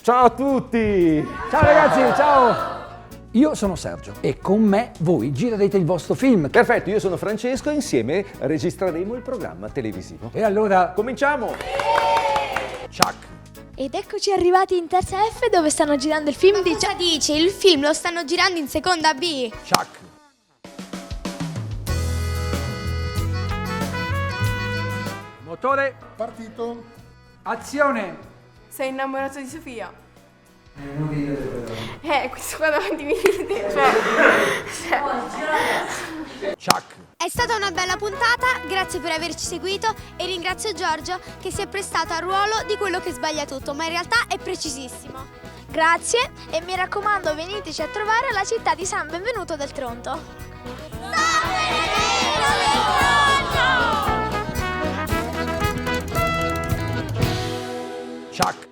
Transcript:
Ciao a tutti! Ciao ragazzi, ciao! Io sono Sergio e con me voi girerete il vostro film. Perfetto, io sono Francesco e insieme registreremo il programma televisivo. E allora, Cominciamo! ciak! Ed eccoci arrivati in terza F dove stanno girando il film di... Cosa dice? Il film lo stanno girando in seconda B. Ciak! Motore, Partito. azione! Sei innamorato di Sofia? Questo qua davanti mi ride, Ciak! È stata una bella puntata, grazie per averci seguito e ringrazio Giorgio che si è prestato al ruolo di quello che sbaglia tutto, ma in realtà è precisissimo. Grazie e mi raccomando veniteci a trovare alla città di San Benvenuto del Tronto. San Benvenuto del Tronto! Ciak!